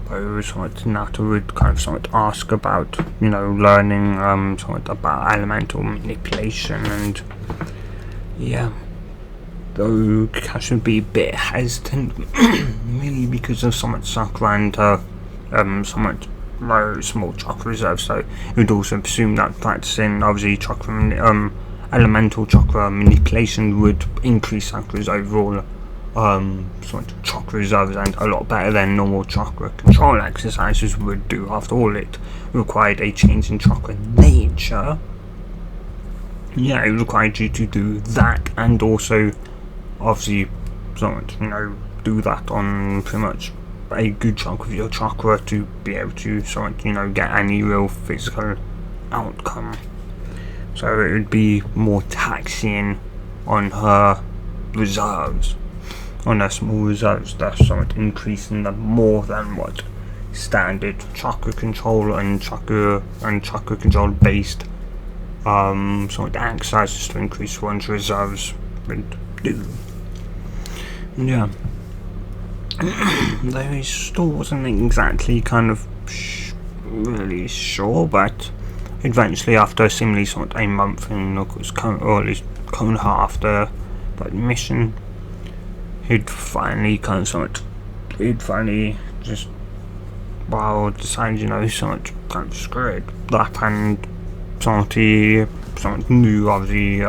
Naruto would kind of ask about learning about elemental manipulation, and yeah, though Kakashi would be a bit hesitant really because of Sakura and her small chakra reserve, so he would also assume that practicing obviously elemental chakra manipulation would increase Sakura's overall chakra reserves, and a lot better than normal chakra control exercises would do. After all, it required a change in chakra nature. Yeah, it required you to do that, and also obviously do that on pretty much a good chunk of your chakra to be able to get any real physical outcome. so it would be more taxing on her reserves, on her small reserves. That's somewhat increasing them more than what standard chakra control and chakra control based somewhat exercises to increase one's reserves would do. Yeah. They still wasn't exactly kind of really sure, but eventually after seemingly sort of a month and of course or at least half after that mission, he'd finally just decided, somewhat kind of screw it, that, and somewhat knew of the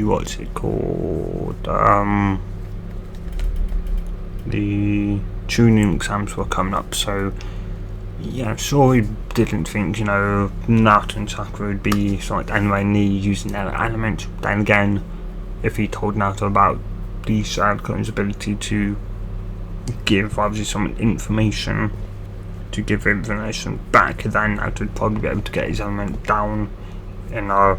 what's it called, the tuning exams were coming up, so yeah, sure, he didn't think, Naruto and Sakura would be anywhere near using their element. Then again, if he told Naruto about the Shadow Clone's ability to give obviously some information, back, then Naruto would probably be able to get his element down in a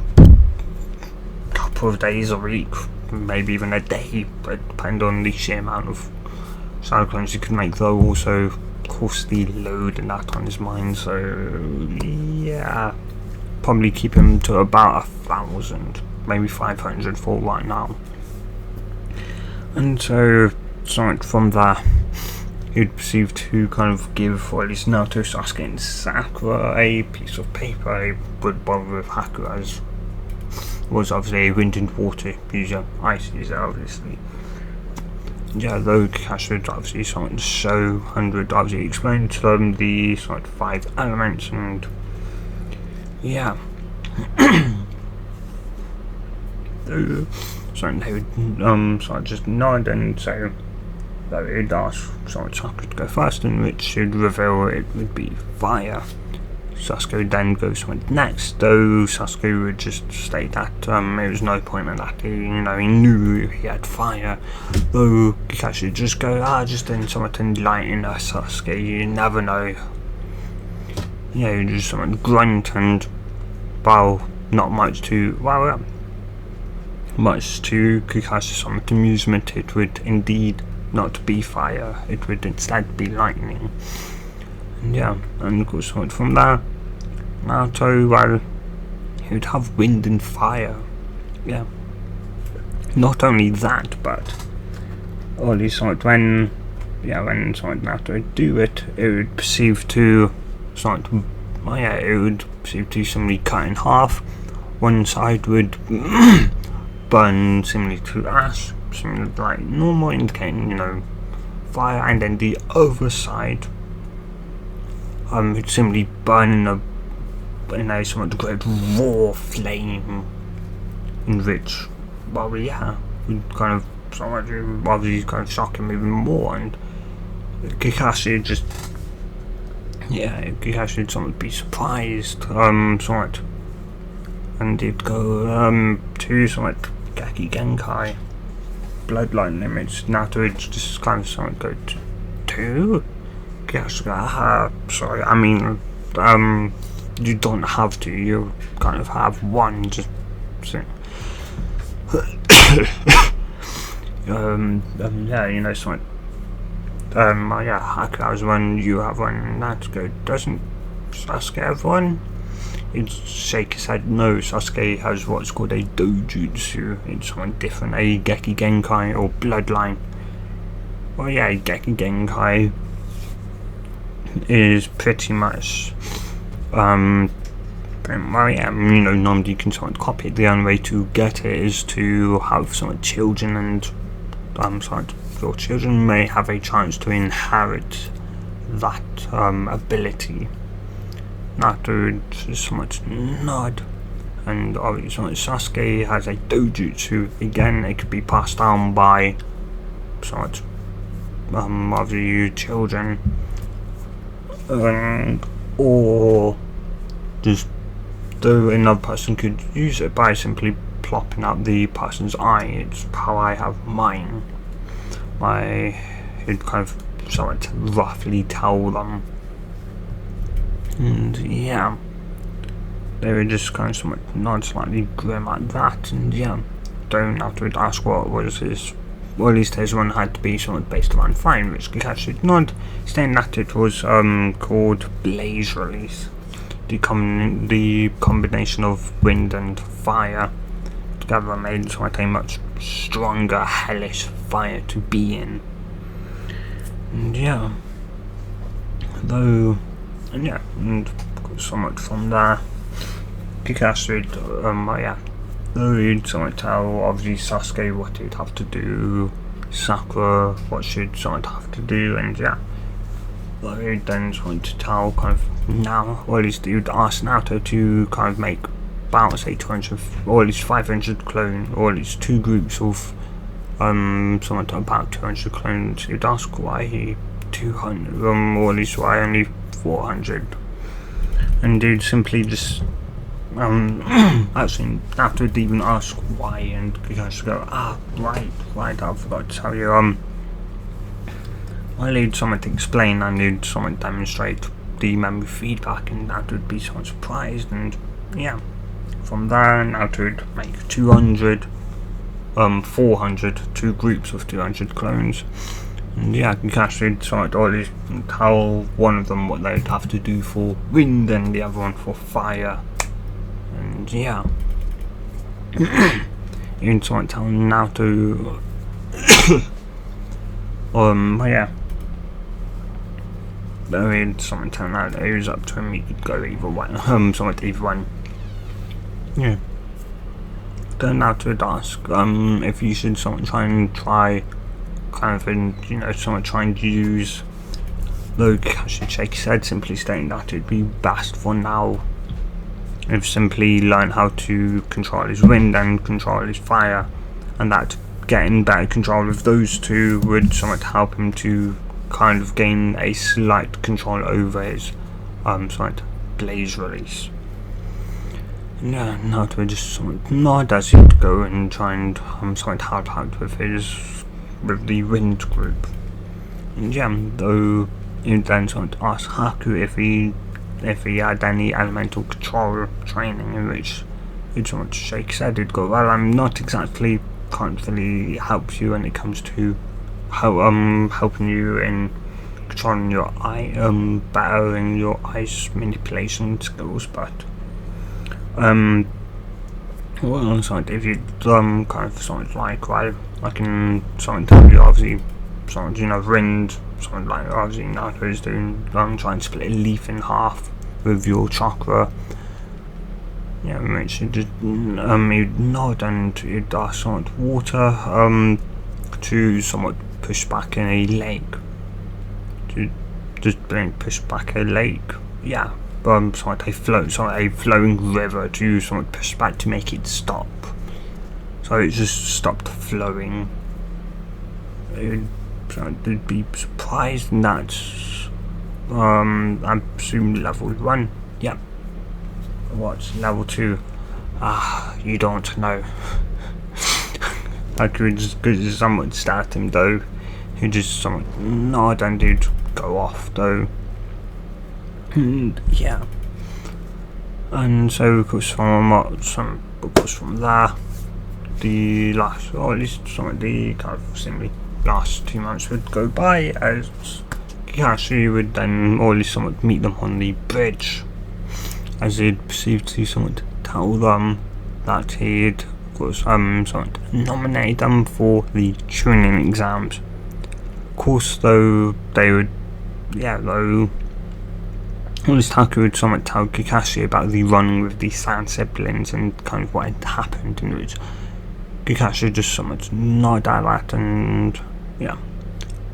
couple of days, a week, maybe even a day, but depending on the sheer amount of Shadow Clones he could make, though also of course the load and that on his mind, so yeah, probably keep him to about 1,000, maybe 500 for right now. And so from there, he'd proceed to kind of give, or at least Naruto, Sasuke and Sakura, a piece of paper, a wood bottle with Hakura's was obviously a wind and water user, ice user obviously. Yeah, though Kakashi would obviously show and would obviously explain to them the 5 elements, and yeah. So they would just nod and say that he'd ask Sakura to go first, in which he'd reveal it would be fire. Sasuke would then go next, though Sasuke would just state that it was no point in that. He knew he had fire, though Kakashi would just go, just in somewhat enlighten us, Sasuke, you never know. Yeah, you just grunt and, not much to, much to Kakashi's amusement, it would indeed not be fire, it would instead be lightning. And yeah, and of course from there, Naruto, he would have wind and fire. Yeah. Not only that, but at least when Naruto would do it, it would perceive to simply cut in half. One side would burn similarly to ash, similar like normal, indicating fire, and then the other side would simply burn in a somewhat great raw flame, in which would kind of obviously kind of shock him even more, and Kakashi would somewhat be surprised, somewhat, and he'd go to somewhat Gaki Genkai bloodline limits. Naruto would just kind of somewhat go to Kakashi, sorry, I mean, you don't have to, you kind of have one, just so. Somewhat, Hakura has one, you have one, and that's good. Doesn't Sasuke have one? He'd shake his head, no, Sasuke has what's called a dojutsu, it's something different, a Geki Genkai, or bloodline. Well, yeah, Geki Genkai is pretty much, normally you can somewhat copy it. The only way to get it is to have some children, and your children may have a chance to inherit that ability. Naruto would somewhat nod, and obviously Sasuke has a dojutsu. Again, it could be passed down by somewhat of your children, or just though another person could use it by simply plopping out the person's eye. It's how I have mine. It'd kind of somewhat roughly tell them. And yeah, they were just kind of somewhat not slightly grim at that, and yeah, don't have to ask what was his. Well, at least his one had to be somewhat based around fire, which Kakashi did not, saying that it was called Blaze Release. The combination of wind and fire together made somewhat a much stronger, hellish fire to be in. And yeah, and somewhat from there, Kakashi would somewhat tell obviously Sasuke what he'd have to do, Sakura what she'd somewhat have to do, and yeah, he'd then somewhat to tell kind of now, or at least he'd ask Naruto to kind of make about say 200 or at least 500 clone, or at least 2 groups of somewhat about 200 clones. He'd ask why he 200, or at least why only 400, and he'd simply just actually after he'd even ask why, and Kakashi go, right, I forgot to tell you, well, he'd somewhat to explain, and he'd somewhat demonstrate the memory feedback, and that would be somewhat surprised, and yeah, from there Naruto would make 200 400, 2 groups of 200 clones, and yeah, Kakashi would somewhat always tell one of them what they'd have to do for wind and the other one for fire, and yeah, you'd somewhat tell Naruto yeah, he'd somewhat tell Naruto it was up to him, he could go either way, somewhat either one. Yeah. Then Naruto would ask if you should somewhat try kind of somewhat try and use though Kakashi said, simply stating that it'd be best for now if simply learn how to control his wind and control his fire, and that getting better control of those two would somewhat help him to kind of gain a slight control over his somewhat Blaze Release. Yeah, Naruto would just somewhat nod as he'd go and try and somewhat help out with the wind group. And yeah, though he'd then somewhat ask Haku if he had any elemental control training, in which he'd somewhat shake his head. He'd go, well, I'm not exactly, can't really help you when it comes to helping you in controlling your better in your ice manipulation skills, but well, on side, if you kind of something like, well, I can something tell you obviously something wind, something like obviously Naruto is doing, trying to split a leaf in half with your chakra. Yeah, which you just you'd nod and you'd ask somewhat water to somewhat push back in a lake. To just push back a lake. Yeah. Somewhat a flowing river to somewhat push back to make it stop. So it just stopped flowing. I'd be surprised, and that's I presume level 1. Yep. What's level 2? You don't know. I could just somewhat start him though. He'd just somewhat nod and he'd go off though. And yeah, and so of course from there, the last, or at least some of the kind of simply last 2 months would go by, as Kakashi would then, or at least somewhat meet them on the bridge, as he'd proceed to somewhat tell them that he'd of course somewhat nominate them for the tuning exams. Of course, though they would, at least Haku would somewhat tell Kakashi about the run with the Sand siblings and kind of what had happened, in which Kakashi just somewhat nod at that, and yeah.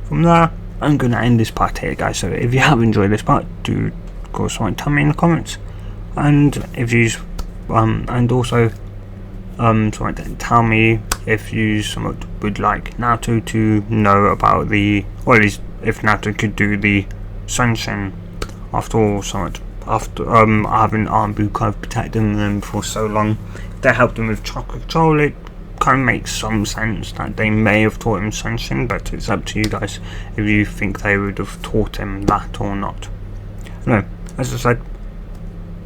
From there, I'm going to end this part here, guys, so if you have enjoyed this part, do of course tell me in the comments, and if you and also tell me if you somewhat would like Naruto to know about the, or at least if Naruto could do the Sunshin. After all, having Anbu kind of protecting them for so long, they helped him with chakra control. It kind of makes some sense that they may have taught him Sunshin, but it's up to you guys if you think they would have taught him that or not. No, as I said,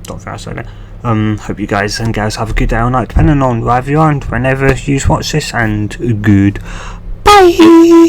don't think I said it. Hope you guys and gals have a good day or night, depending on wherever you are and whenever you watch this, and good bye.